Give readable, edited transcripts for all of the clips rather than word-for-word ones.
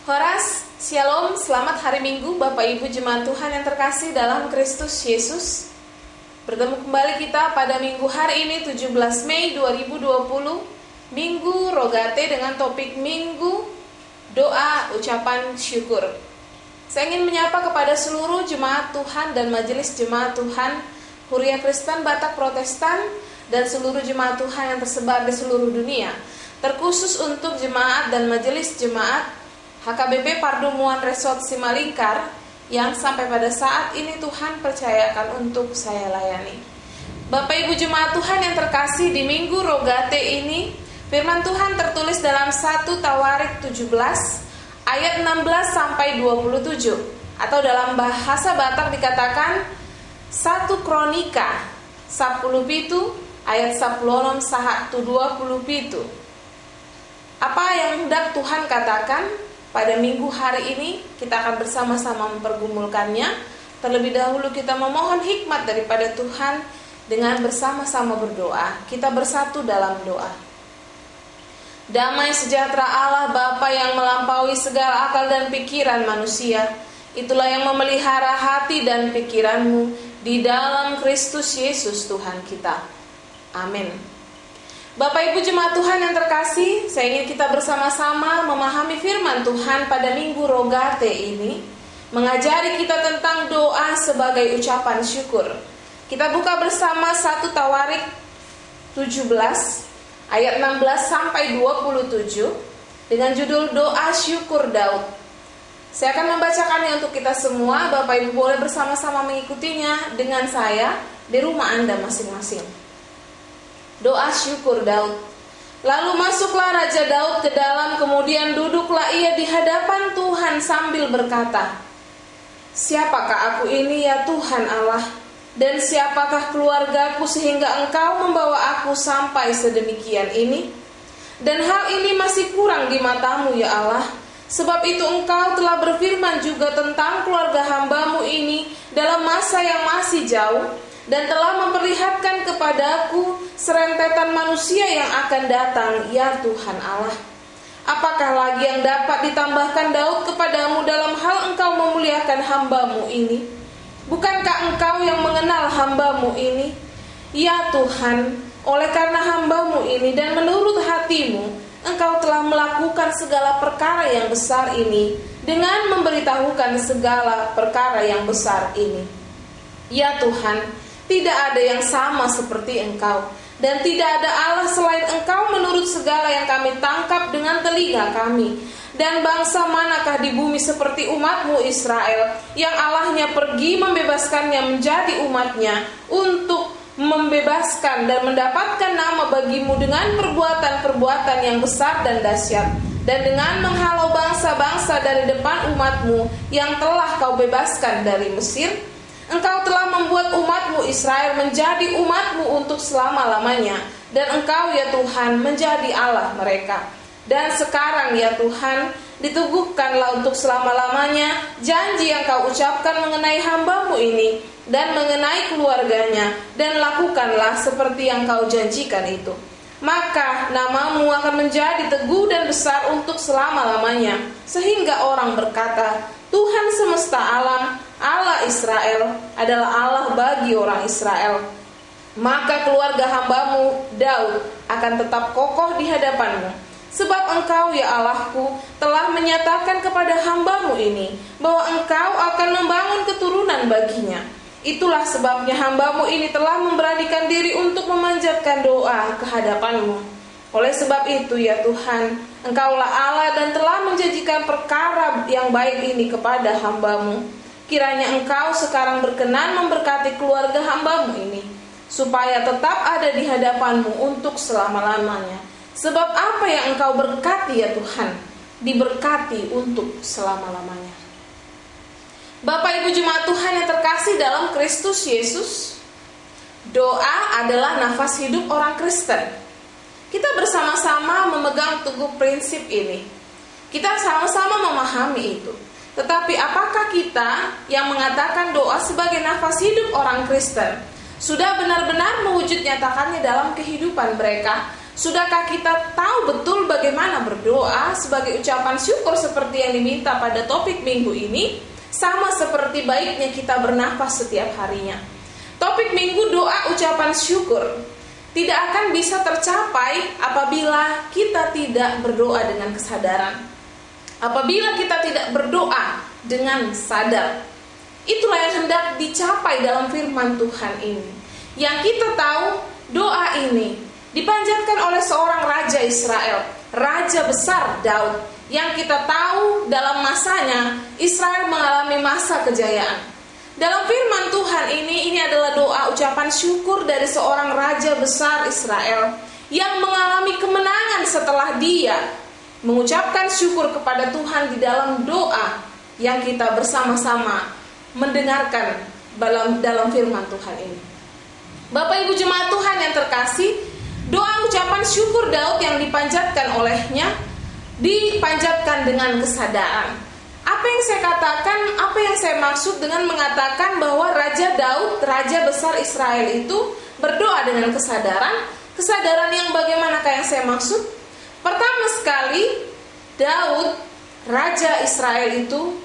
Horas, Shalom, selamat hari Minggu Bapak Ibu Jemaat Tuhan yang terkasih dalam Kristus Yesus. Bertemu kembali kita pada Minggu hari ini 17 Mei 2020, Minggu Rogate dengan topik Minggu Doa Ucapan Syukur. Saya ingin menyapa kepada seluruh jemaat Tuhan dan majelis jemaat Tuhan Huria Kristen Batak Protestan dan seluruh jemaat Tuhan yang tersebar di seluruh dunia. Terkhusus untuk jemaat dan majelis jemaat HKBP Pardumuan Resort Simalingkar yang sampai pada saat ini Tuhan percayakan untuk saya layani. Bapak Ibu jemaat Tuhan yang terkasih, di Minggu Rogate ini firman Tuhan tertulis dalam 1 Tawarik 17 ayat 16 sampai 27, atau dalam bahasa Batak dikatakan 1 Kronika 10 pitu ayat 10 sahat 20 pitu. Apa yang hendak Tuhan katakan? Pada minggu hari ini kita akan bersama-sama mempergumulkannya. Terlebih dahulu kita memohon hikmat daripada Tuhan dengan bersama-sama berdoa. Kita bersatu dalam doa. Damai sejahtera Allah Bapa yang melampaui segala akal dan pikiran manusia, itulah yang memelihara hati dan pikiranmu di dalam Kristus Yesus Tuhan kita. Amin. Bapak Ibu jemaat Tuhan yang terkasih, saya ingin kita bersama-sama memahami firman Tuhan pada Minggu Rogate ini, mengajari kita tentang doa sebagai ucapan syukur. Kita buka bersama 1 Tawarik 17 ayat 16 sampai 27 dengan judul Doa Syukur Daud. Saya akan membacakannya untuk kita semua. Bapak Ibu boleh bersama-sama mengikutinya dengan saya di rumah Anda masing-masing. Doa syukur Daud. Lalu masuklah Raja Daud ke dalam, kemudian duduklah ia di hadapan Tuhan sambil berkata, "Siapakah aku ini ya Tuhan Allah? Dan siapakah keluargaku sehingga Engkau membawa aku sampai sedemikian ini? Dan hal ini masih kurang di matamu ya Allah. Sebab itu Engkau telah berfirman juga tentang keluarga hamba-Mu ini dalam masa yang masih jauh, dan telah memperlihatkan kepadaku serentetan manusia yang akan datang, ya Tuhan Allah. Apakah lagi yang dapat ditambahkan Daud kepadamu dalam hal Engkau memuliakan hamba-Mu ini? Bukankah Engkau yang mengenal hamba-Mu ini? Ya Tuhan, oleh karena hamba-Mu ini dan menurut hati-Mu, Engkau telah melakukan segala perkara yang besar ini dengan memberitahukan segala perkara yang besar ini. Ya Tuhan, tidak ada yang sama seperti Engkau, dan tidak ada Allah selain Engkau menurut segala yang kami tangkap dengan telinga kami. Dan bangsa manakah di bumi seperti umat-Mu Israel, yang Allahnya pergi membebaskannya menjadi umatnya, untuk membebaskan dan mendapatkan nama bagi-Mu dengan perbuatan-perbuatan yang besar dan dahsyat, dan dengan menghalau bangsa-bangsa dari depan umat-Mu yang telah Kau bebaskan dari Mesir. Engkau telah membuat umat-Mu Israel menjadi umat-Mu untuk selama-lamanya, dan Engkau ya Tuhan menjadi Allah mereka. Dan sekarang ya Tuhan, diteguhkanlah untuk selama-lamanya janji yang Kau ucapkan mengenai hamba-Mu ini dan mengenai keluarganya, dan lakukanlah seperti yang Kau janjikan itu. Maka nama-Mu akan menjadi teguh dan besar untuk selama-lamanya, sehingga orang berkata, Tuhan semesta alam, Allah Israel adalah Allah bagi orang Israel. Maka keluarga hamba-Mu Daud akan tetap kokoh di hadapan-Mu. Sebab Engkau ya Allahku telah menyatakan kepada hamba-Mu ini bahwa Engkau akan membangun keturunan baginya. Itulah sebabnya hamba-Mu ini telah memberanikan diri untuk memanjatkan doa ke hadapan-Mu. Oleh sebab itu ya Tuhan, Engkaulah Allah dan telah menjanjikan perkara yang baik ini kepada hamba-Mu. Kiranya Engkau sekarang berkenan memberkati keluarga hamba-Mu ini, supaya tetap ada di hadapan-Mu untuk selama-lamanya. Sebab apa yang Engkau berkati ya Tuhan, diberkati untuk selama-lamanya. Bapak Ibu jemaat Tuhan yang terkasih dalam Kristus Yesus, doa adalah nafas hidup orang Kristen. Kita bersama-sama memegang teguh prinsip ini. Kita sama-sama memahami itu. Tetapi apakah kita yang mengatakan doa sebagai nafas hidup orang Kristen sudah benar-benar mewujud nyatakannya dalam kehidupan mereka? Sudahkah kita tahu betul bagaimana berdoa sebagai ucapan syukur seperti yang diminta pada topik minggu ini? Sama seperti baiknya kita bernafas setiap harinya. Topik minggu doa ucapan syukur tidak akan bisa tercapai apabila kita tidak berdoa dengan kesadaran. Apabila kita tidak berdoa dengan sadar. Itulah yang hendak dicapai dalam firman Tuhan ini. Yang kita tahu doa ini dipanjatkan oleh seorang raja Israel, raja besar Daud, yang kita tahu dalam masanya Israel mengalami masa kejayaan. Dalam firman Tuhan ini adalah doa ucapan syukur dari seorang raja besar Israel yang mengalami kemenangan setelah dia mengucapkan syukur kepada Tuhan di dalam doa yang kita bersama-sama mendengarkan dalam firman Tuhan ini. Bapak Ibu jemaat Tuhan yang terkasih, doa ucapan syukur Daud yang dipanjatkan olehnya dipanjatkan dengan kesadaran. Apa yang saya katakan, apa yang saya maksud dengan mengatakan bahwa Raja Daud, raja besar Israel itu berdoa dengan kesadaran? Kesadaran yang bagaimanakah yang saya maksud? Pertama sekali, Daud, raja Israel itu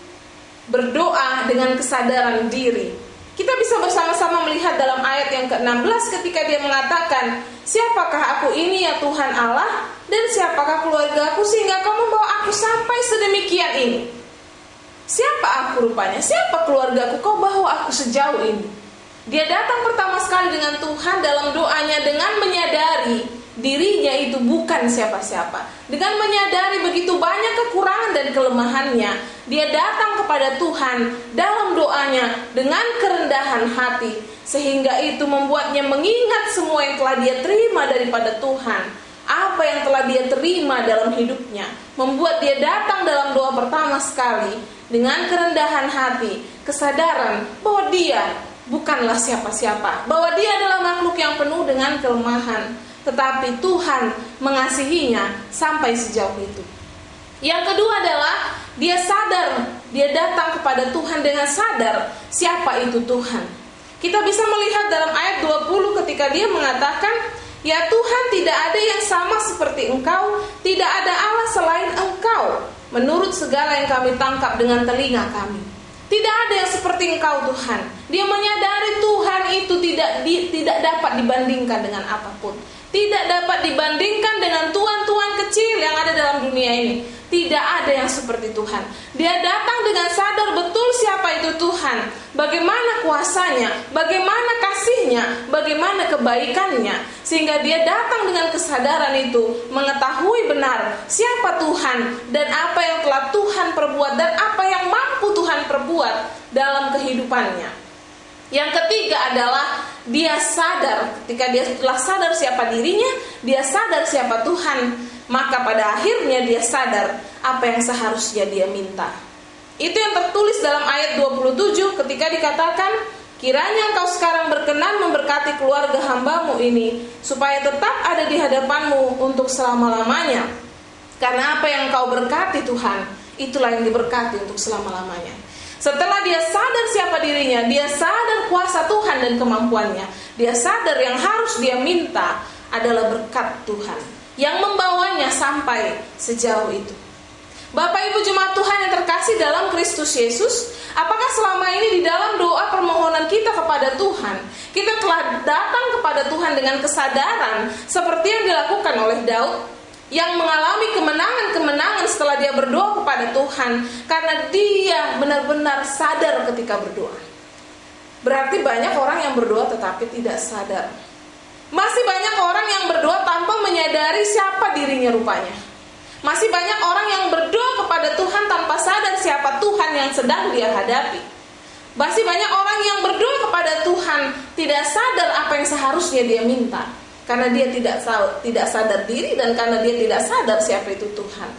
berdoa dengan kesadaran diri. Kita bisa bersama-sama melihat dalam ayat yang ke-16 ketika dia mengatakan, "Siapakah aku ini ya Tuhan Allah, dan siapakah keluarga aku sehingga kau membawa aku sampai sedemikian ini? Siapa aku rupanya? Siapa keluargaku kau bawa aku sejauh ini?" Dia datang pertama sekali dengan Tuhan dalam doanya dengan menyadari dirinya itu bukan siapa-siapa. Dengan menyadari begitu banyak kekurangan dan kelemahannya, dia datang kepada Tuhan dalam doanya dengan kerendahan hati, sehingga itu membuatnya mengingat semua yang telah dia terima daripada Tuhan. Apa yang telah dia terima dalam hidupnya membuat dia datang dalam doa pertama sekali dengan kerendahan hati, kesadaran bahwa dia bukanlah siapa-siapa, bahwa dia adalah makhluk yang penuh dengan kelemahan, tetapi Tuhan mengasihinya sampai sejauh itu. Yang kedua adalah dia sadar, dia datang kepada Tuhan dengan sadar siapa itu Tuhan. Kita bisa melihat dalam ayat 20 ketika dia mengatakan, "Ya Tuhan, tidak ada yang sama seperti Engkau, tidak ada Allah selain Engkau, menurut segala yang kami tangkap dengan telinga kami." Tidak ada yang seperti Engkau Tuhan. Dia menyadari Tuhan itu tidak dapat dibandingkan dengan apapun. Tidak dapat dibandingkan dengan tuan-tuan kecil yang ada dalam dunia ini. Tidak ada yang seperti Tuhan. Dia datang dengan sadar betul siapa itu Tuhan, bagaimana kuasanya, bagaimana kasihnya, bagaimana kebaikannya, sehingga dia datang dengan kesadaran itu, mengetahui benar siapa Tuhan dan apa yang telah Tuhan perbuat dan apa yang mampu Tuhan perbuat dalam kehidupannya. Yang ketiga adalah dia sadar, ketika dia telah sadar siapa dirinya, dia sadar siapa Tuhan, maka pada akhirnya dia sadar apa yang seharusnya dia minta. Itu yang tertulis dalam ayat 27 ketika dikatakan, "Kiranya Engkau sekarang berkenan memberkati keluarga hambamu ini, supaya tetap ada di hadapanmu untuk selama-lamanya. Karena apa yang Engkau berkati Tuhan, itulah yang diberkati untuk selama-lamanya." Setelah dia sadar siapa dirinya, dia sadar kuasa Tuhan dan kemampuannya, dia sadar yang harus dia minta adalah berkat Tuhan yang membawanya sampai sejauh itu. Bapak Ibu jemaat Tuhan yang terkasih dalam Kristus Yesus, apakah selama ini di dalam doa permohonan kita kepada Tuhan, kita telah datang kepada Tuhan dengan kesadaran seperti yang dilakukan oleh Daud, yang mengalami kemenangan-kemenangan setelah dia berdoa kepada Tuhan, karena dia benar-benar sadar ketika berdoa? Berarti banyak orang yang berdoa tetapi tidak sadar. Masih banyak orang yang berdoa tanpa menyadari siapa dirinya rupanya. Masih banyak orang yang berdoa kepada Tuhan tanpa sadar siapa Tuhan yang sedang dia hadapi. Masih banyak orang yang berdoa kepada Tuhan tidak sadar apa yang seharusnya dia minta, karena dia tidak sadar diri dan karena dia tidak sadar siapa itu Tuhan.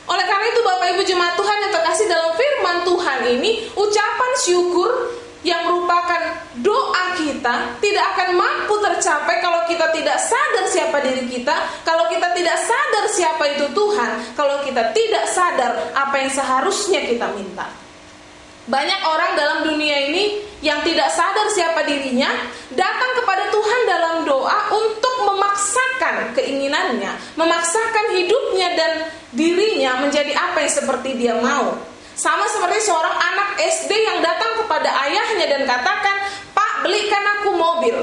Oleh karena itu Bapak Ibu jemaat Tuhan yang terkasih, dalam firman Tuhan ini, ucapan syukur yang merupakan doa kita tidak akan mampu tercapai kalau kita tidak sadar siapa diri kita, kalau kita tidak sadar siapa itu Tuhan, kalau kita tidak sadar apa yang seharusnya kita minta. Banyak orang dalam dunia ini yang tidak sadar siapa dirinya, datang kepada Tuhan dalam doa untuk memaksakan keinginannya, memaksakan hidupnya dan dirinya menjadi apa yang seperti dia mau. Sama seperti seorang anak SD yang datang kepada ayahnya dan katakan, "Pak, belikan aku mobil.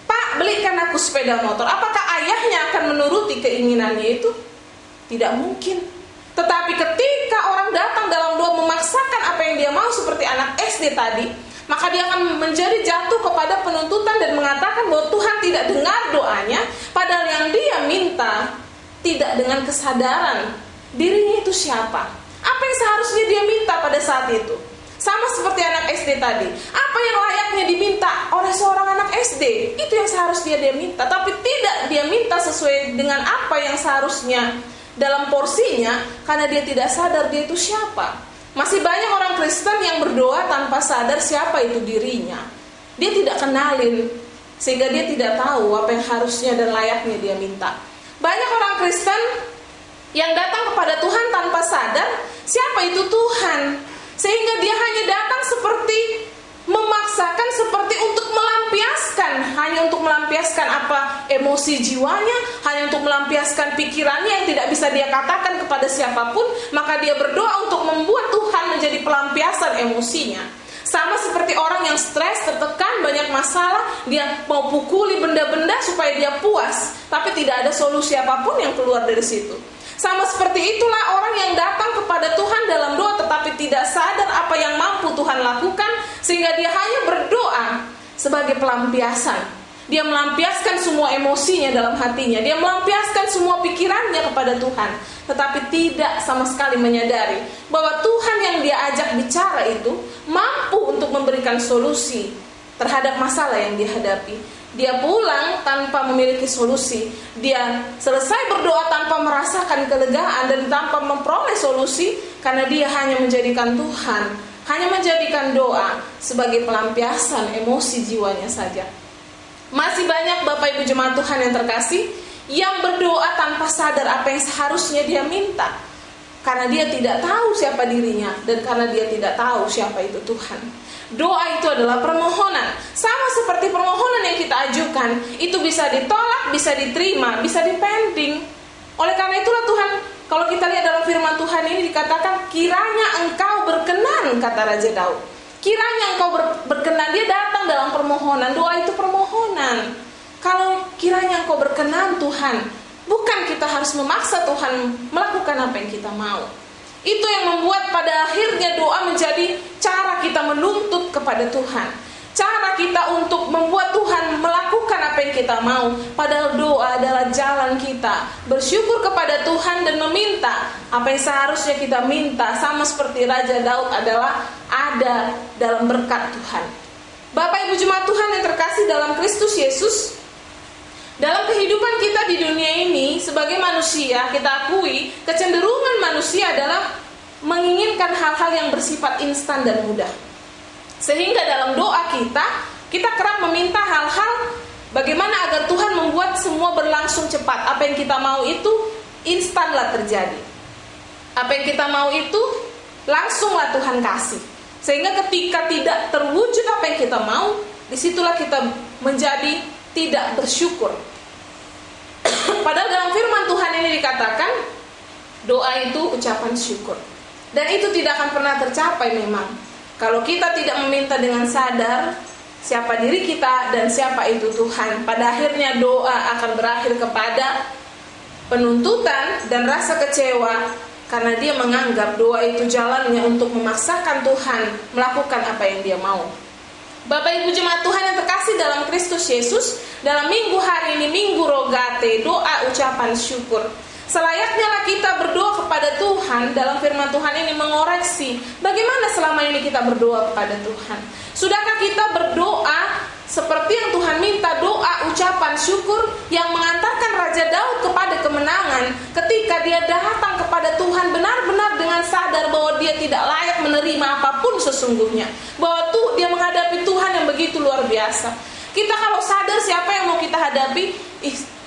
Pak, belikan aku sepeda motor." Apakah ayahnya akan menuruti keinginannya itu? Tidak mungkin. Tetapi ketika orang datang dalam doa memaksakan apa yang dia mau seperti anak SD tadi, maka dia akan menjadi jatuh kepada penuntutan dan mengatakan bahwa Tuhan tidak dengar doanya, padahal yang dia minta tidak dengan kesadaran dirinya itu siapa. Apa yang seharusnya dia minta pada saat itu? Sama seperti anak SD tadi. Apa yang layaknya diminta oleh seorang anak SD? Itu yang seharusnya dia minta, tapi tidak dia minta sesuai dengan apa yang seharusnya dalam porsinya, karena dia tidak sadar dia itu siapa. Masih banyak orang Kristen yang berdoa tanpa sadar siapa itu dirinya. Dia tidak kenalin, sehingga dia tidak tahu apa yang harusnya dan layaknya dia minta. Banyak orang Kristen yang datang kepada Tuhan tanpa sadar siapa itu Tuhan, sehingga dia hanya datang seperti memaksakan, seperti untuk melampiaskan, hanya untuk melampiaskan apa emosi jiwanya, hanya untuk melampiaskan pikirannya yang tidak bisa dia katakan kepada siapapun, maka dia berdoa untuk membuat Tuhan menjadi pelampiasan emosinya. Sama seperti orang yang stres, tertekan, banyak masalah, dia mau pukuli benda-benda supaya dia puas, tapi tidak ada solusi apapun yang keluar dari situ. Sama seperti itulah orang yang datang kepada Tuhan dalam doa tetapi tidak sadar apa yang mampu Tuhan lakukan, sehingga dia hanya berdoa sebagai pelampiasan. Dia melampiaskan semua emosinya dalam hatinya, dia melampiaskan semua pikirannya kepada Tuhan, tetapi tidak sama sekali menyadari bahwa Tuhan yang dia ajak bicara itu mampu untuk memberikan solusi terhadap masalah yang dihadapi. Dia pulang tanpa memiliki solusi. Dia selesai berdoa tanpa merasakan kelegaan dan tanpa memperoleh solusi, karena dia hanya menjadikan Tuhan, hanya menjadikan doa sebagai pelampiasan emosi jiwanya saja. Masih banyak Bapak Ibu jemaat Tuhan yang terkasih yang berdoa tanpa sadar apa yang seharusnya dia minta, karena dia tidak tahu siapa dirinya dan karena dia tidak tahu siapa itu Tuhan. Doa itu adalah permohonan. Sama seperti permohonan yang kita ajukan, itu bisa ditolak, bisa diterima, bisa dipending. Oleh karena itulah Tuhan, kalau kita lihat dalam firman Tuhan ini dikatakan, kiranya engkau berkenan, kata Raja Daud. Kiranya engkau berkenan, dia datang dalam permohonan. Doa itu permohonan. Kalau kiranya engkau berkenan Tuhan, bukan kita harus memaksa Tuhan melakukan apa yang kita mau. Itu yang membuat pada akhirnya doa menjadi cara kita menuntut kepada Tuhan, cara kita untuk membuat Tuhan melakukan apa yang kita mau. Padahal doa adalah jalan kita bersyukur kepada Tuhan dan meminta apa yang seharusnya kita minta. Sama seperti Raja Daud adalah ada dalam berkat Tuhan. Bapak Ibu jemaat Tuhan yang terkasih dalam Kristus Yesus, dalam kehidupan kita di dunia ini sebagai manusia, kita akui kecenderungan manusia adalah menginginkan hal-hal yang bersifat instan dan mudah. Sehingga dalam doa kita kerap meminta hal-hal bagaimana agar Tuhan membuat semua berlangsung cepat. Apa yang kita mau itu instanlah terjadi. Apa yang kita mau itu langsunglah Tuhan kasih. Sehingga ketika tidak terwujud apa yang kita mau, disitulah kita menjadi tidak bersyukur. Padahal dalam firman Tuhan ini dikatakan doa itu ucapan syukur, dan itu tidak akan pernah tercapai memang kalau kita tidak meminta dengan sadar siapa diri kita dan siapa itu Tuhan. Pada akhirnya doa akan berakhir kepada penuntutan dan rasa kecewa, karena dia menganggap doa itu jalannya untuk memaksakan Tuhan melakukan apa yang dia mau. Bapak Ibu jemaat Tuhan yang terkasih dalam Kristus Yesus, dalam minggu hari ini, Minggu Rogate, doa ucapan syukur, selayaknya lah kita berdoa kepada Tuhan. Dalam firman Tuhan ini mengoreksi bagaimana selama ini kita berdoa kepada Tuhan. Sudahkah kita berdoa seperti yang Tuhan minta, doa ucapan syukur yang mengantarkan Raja Daud kepada kemenangan ketika dia datang kepada Tuhan benar-benar dengan sadar bahwa dia tidak layak menerima apapun sesungguhnya, bahwa dia menghadapi Tuhan yang begitu luar biasa. Kita kalau sadar siapa yang mau kita hadapi,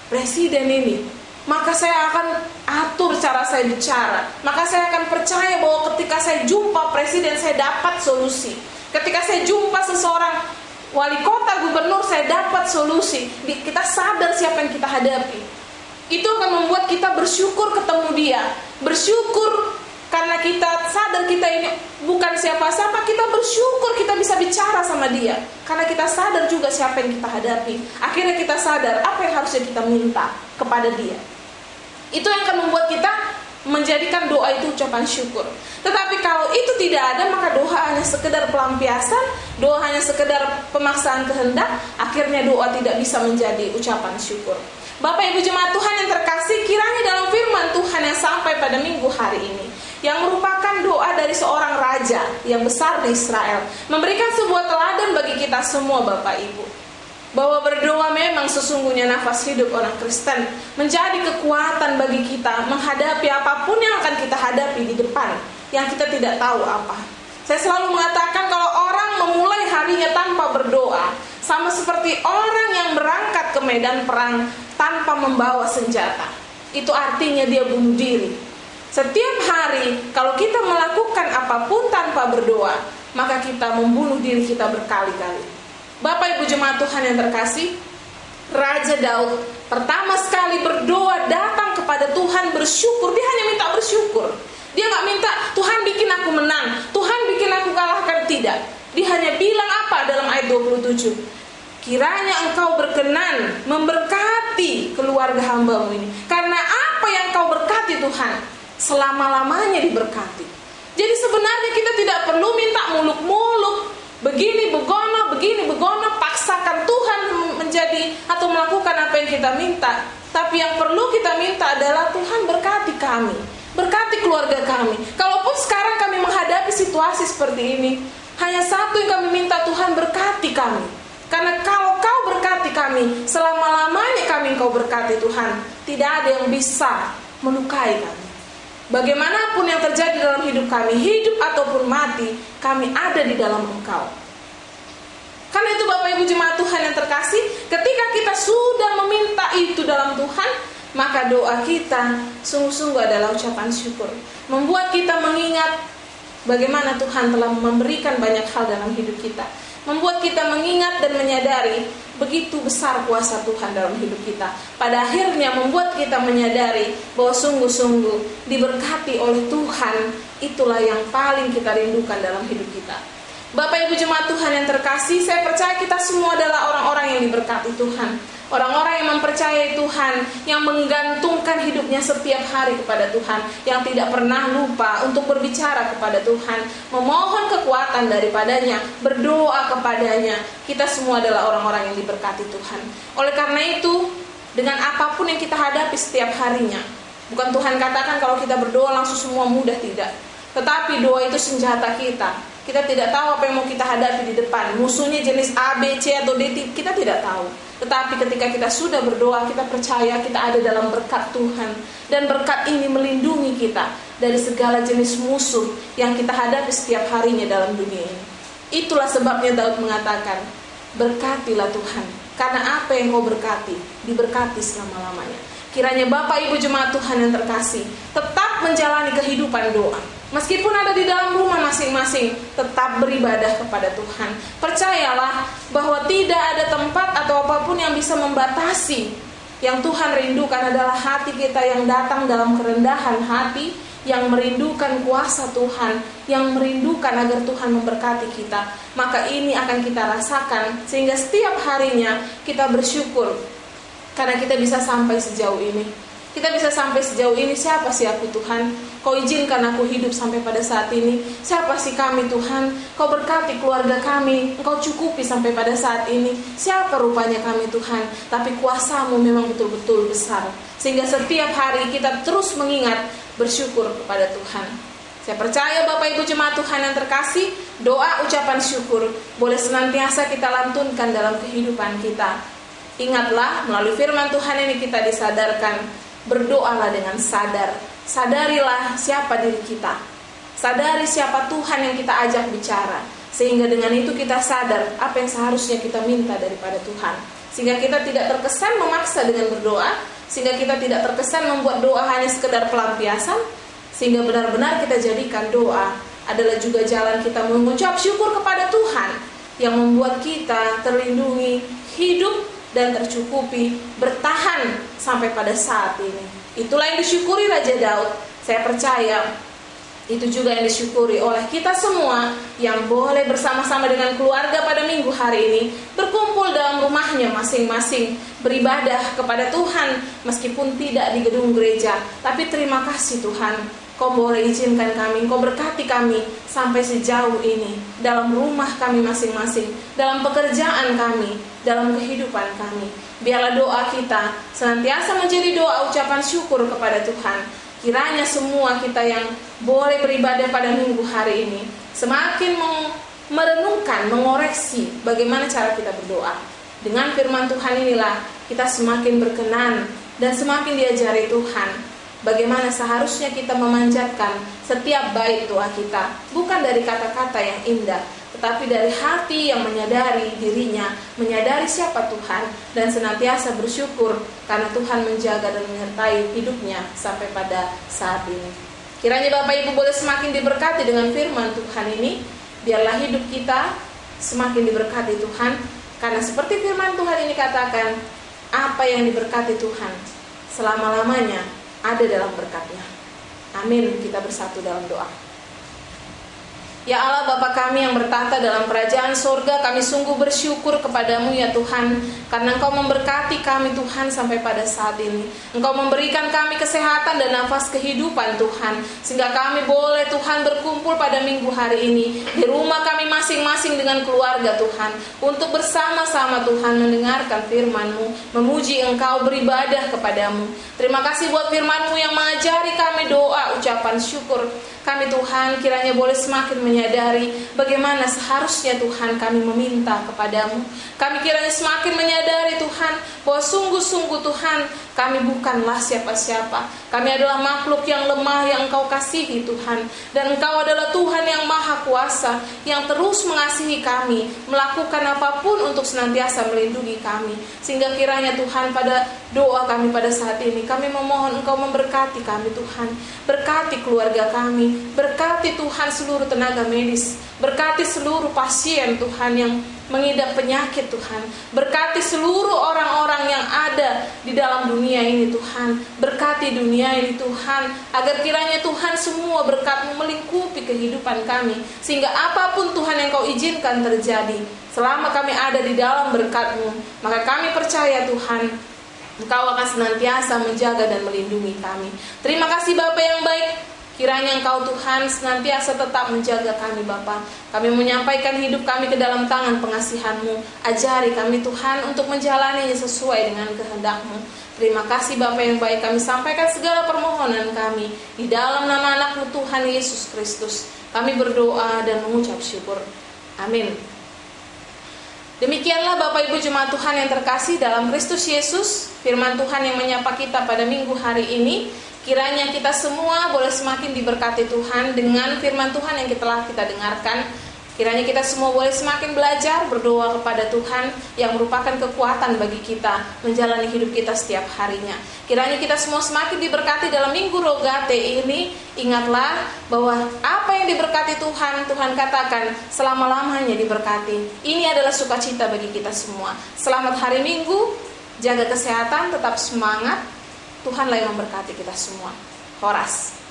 presiden ini, maka saya akan atur cara saya bicara. Maka saya akan percaya bahwa ketika saya jumpa presiden, saya dapat solusi. Ketika saya jumpa seseorang wali kota, gubernur, saya dapat solusi. Kita sadar siapa yang kita hadapi. Itu akan membuat kita bersyukur ketemu dia. Bersyukur karena kita sadar kita ini bukan siapa-siapa, kita bersyukur kita bisa bicara sama dia. Karena kita sadar juga siapa yang kita hadapi. Akhirnya kita sadar apa yang harusnya kita minta kepada dia. Itu yang akan membuat kita menjadikan doa itu ucapan syukur. Tetapi kalau itu tidak ada, maka doa hanya sekedar pelampiasan, doa hanya sekedar pemaksaan kehendak, akhirnya doa tidak bisa menjadi ucapan syukur. Bapak Ibu jemaat Tuhan yang terkasih, kiranya dalam firman Tuhan yang sampai pada minggu hari ini, yang merupakan doa dari seorang raja yang besar di Israel, memberikan sebuah teladan bagi kita semua Bapak Ibu, bahwa berdoa memang sesungguhnya nafas hidup orang Kristen, menjadi kekuatan bagi kita menghadapi apapun yang akan kita hadapi di depan, yang kita tidak tahu apa. Saya selalu mengatakan kalau orang memulai harinya tanpa berdoa, sama seperti orang yang berangkat ke medan perang tanpa membawa senjata. Itu artinya dia bunuh diri. Setiap hari kalau kita melakukan apapun tanpa berdoa, maka kita membunuh diri kita berkali-kali. Bapak Ibu jemaat Tuhan yang terkasih, Raja Daud pertama sekali berdoa, datang kepada Tuhan bersyukur. Dia hanya minta bersyukur. Dia gak minta Tuhan bikin aku menang, Tuhan bikin aku kalahkan, tidak. Dia hanya bilang apa dalam ayat 27? Kiranya engkau berkenan memberkati keluarga hambamu ini, karena apa yang kau berkati Tuhan selama-lamanya diberkati. Jadi sebenarnya kita tidak perlu minta muluk-muluk, begini begono, paksakan Tuhan menjadi atau melakukan apa yang kita minta. Tapi yang perlu kita minta adalah Tuhan berkati kami, berkati keluarga kami. Kalaupun sekarang kami menghadapi situasi seperti ini, hanya satu yang kami minta, Tuhan berkati kami. Karena kalau kau berkati kami, selama-lamanya kami kau berkati Tuhan. Tidak ada yang bisa melukai kami. Bagaimanapun yang terjadi dalam hidup kami, hidup ataupun mati, kami ada di dalam Engkau. Karena itu Bapak Ibu jemaat Tuhan yang terkasih, ketika kita sudah meminta itu dalam Tuhan, maka doa kita sungguh-sungguh adalah ucapan syukur. Membuat kita mengingat bagaimana Tuhan telah memberikan banyak hal dalam hidup kita. Membuat kita mengingat dan menyadari begitu besar kuasa Tuhan dalam hidup kita. Pada akhirnya membuat kita menyadari bahwa sungguh-sungguh diberkati oleh Tuhan, itulah yang paling kita rindukan dalam hidup kita. Bapak Ibu jemaat Tuhan yang terkasih, saya percaya kita semua adalah orang-orang yang diberkati Tuhan. Orang-orang yang mempercayai Tuhan, yang menggantungkan hidupnya setiap hari kepada Tuhan, yang tidak pernah lupa untuk berbicara kepada Tuhan, memohon kekuatan daripadanya, berdoa kepadanya. Kita semua adalah orang-orang yang diberkati Tuhan. Oleh karena itu, dengan apapun yang kita hadapi setiap harinya, bukan Tuhan katakan kalau kita berdoa langsung semua mudah, tidak. Tetapi doa itu senjata kita. Kita tidak tahu apa yang mau kita hadapi di depan. Musuhnya jenis A, B, C atau D, kita tidak tahu. Tetapi ketika kita sudah berdoa, kita percaya kita ada dalam berkat Tuhan. Dan berkat ini melindungi kita dari segala jenis musuh yang kita hadapi setiap harinya dalam dunia ini. Itulah sebabnya Daud mengatakan, berkatilah Tuhan, karena apa yang kau berkati, diberkati selama-lamanya. Kiranya Bapak Ibu jemaat Tuhan yang terkasih, tetap menjalani kehidupan doa. Meskipun ada di dalam rumah masing-masing, tetap beribadah kepada Tuhan. Percayalah bahwa tidak ada tempat atau apapun yang bisa membatasi. Yang Tuhan rindukan adalah hati kita yang datang dalam kerendahan hati, yang merindukan kuasa Tuhan, yang merindukan agar Tuhan memberkati kita. Maka ini akan kita rasakan, sehingga setiap harinya kita bersyukur karena kita bisa sampai sejauh ini. Kita bisa sampai sejauh ini. Siapa sih aku Tuhan? Kau izinkan aku hidup sampai pada saat ini. Siapa sih kami Tuhan? Kau berkati keluarga kami, Engkau cukupi sampai pada saat ini. Siapa rupanya kami Tuhan? Tapi kuasa-Mu memang betul-betul besar, sehingga setiap hari kita terus mengingat bersyukur kepada Tuhan. Saya percaya Bapak Ibu jemaat Tuhan yang terkasih, doa ucapan syukur boleh senantiasa kita lantunkan dalam kehidupan kita. Ingatlah, melalui firman Tuhan ini kita disadarkan, berdoalah dengan sadar. Sadarilah siapa diri kita. Sadari siapa Tuhan yang kita ajak bicara. Sehingga dengan itu kita sadar apa yang seharusnya kita minta daripada Tuhan. Sehingga kita tidak terkesan memaksa dengan berdoa, sehingga kita tidak terkesan membuat doa hanya sekedar pelampiasan, sehingga benar-benar kita jadikan doa adalah juga jalan kita mengucap syukur kepada Tuhan yang membuat kita terlindungi, hidup dan tercukupi, bertahan sampai pada saat ini. Itulah yang disyukuri Raja Daud. Saya percaya itu juga yang disyukuri oleh kita semua yang boleh bersama-sama dengan keluarga pada minggu hari ini berkumpul dalam rumahnya masing-masing, beribadah kepada Tuhan meskipun tidak di gedung gereja. Tapi terima kasih Tuhan, Kau boleh izinkan kami, Kau berkati kami sampai sejauh ini dalam rumah kami masing-masing, dalam pekerjaan kami, dalam kehidupan kami. Biarlah doa kita senantiasa menjadi doa ucapan syukur kepada Tuhan. Kiranya semua kita yang boleh beribadah pada minggu hari ini semakin merenungkan, mengoreksi bagaimana cara kita berdoa. Dengan firman Tuhan inilah kita semakin berkenan dan semakin diajari Tuhan bagaimana seharusnya kita memanjatkan setiap bait doa kita, bukan dari kata-kata yang indah, tetapi dari hati yang menyadari dirinya, menyadari siapa Tuhan, dan senantiasa bersyukur karena Tuhan menjaga dan menyertai hidupnya sampai pada saat ini. Kiranya Bapak Ibu boleh semakin diberkati dengan firman Tuhan ini. Biarlah hidup kita semakin diberkati Tuhan, karena seperti firman Tuhan ini katakan, apa yang diberkati Tuhan selama-lamanya ada dalam berkat-Nya. Amin. Kita bersatu dalam doa. Ya Allah Bapa kami yang bertahta dalam kerajaan surga, kami sungguh bersyukur kepadamu ya Tuhan, karena Engkau memberkati kami Tuhan sampai pada saat ini. Engkau memberikan kami kesehatan dan nafas kehidupan Tuhan, sehingga kami boleh Tuhan berkumpul pada minggu hari ini di rumah kami masing-masing dengan keluarga Tuhan, untuk bersama-sama Tuhan mendengarkan firman-Mu, memuji Engkau, beribadah kepadamu. Terima kasih buat firman-Mu yang mengajari kami doa ucapan syukur. Kami Tuhan kiranya boleh semakin menyadari bagaimana seharusnya Tuhan kami meminta kepadamu. Kami kiranya semakin menyadari Tuhan bahwa sungguh-sungguh Tuhan kami bukanlah siapa-siapa. Kami adalah makhluk yang lemah yang Engkau kasihi Tuhan. Dan Engkau adalah Tuhan yang maha kuasa, yang terus mengasihi kami, melakukan apapun untuk senantiasa melindungi kami. Sehingga kiranya Tuhan pada doa kami pada saat ini, kami memohon Engkau memberkati kami Tuhan. Berkati keluarga kami, berkati Tuhan seluruh tenaga medis, berkati seluruh pasien Tuhan yang mengidap penyakit Tuhan, berkati seluruh orang-orang yang ada di dalam dunia ini Tuhan, berkati dunia ini Tuhan, agar kiranya Tuhan semua berkat-Mu melingkupi kehidupan kami, sehingga apapun Tuhan yang Kau izinkan terjadi, selama kami ada di dalam berkat-Mu, maka kami percaya Tuhan Engkau akan senantiasa menjaga dan melindungi kami. Terima kasih Bapa yang baik. Kiranya Engkau Tuhan senantiasa tetap menjaga kami Bapa. Kami menyampaikan hidup kami ke dalam tangan pengasihan-Mu. Ajari kami Tuhan untuk menjalaninya sesuai dengan kehendak-Mu. Terima kasih Bapa yang baik. Kami sampaikan segala permohonan kami di dalam nama anak-Mu Tuhan Yesus Kristus. Kami berdoa dan mengucap syukur. Amin. Demikianlah Bapak Ibu Jemaat Tuhan yang terkasih dalam Kristus Yesus, firman Tuhan yang menyapa kita pada minggu hari ini. Kiranya kita semua boleh semakin diberkati Tuhan dengan firman Tuhan yang telah kita dengarkan. Kiranya kita semua boleh semakin belajar berdoa kepada Tuhan yang merupakan kekuatan bagi kita menjalani hidup kita setiap harinya. Kiranya kita semua semakin diberkati dalam minggu Rogate ini. Ingatlah bahwa apa yang diberkati Tuhan, Tuhan katakan selama-lamanya diberkati. Ini adalah sukacita bagi kita semua. Selamat hari Minggu, jaga kesehatan, tetap semangat. Tuhanlah yang memberkati kita semua. Horas.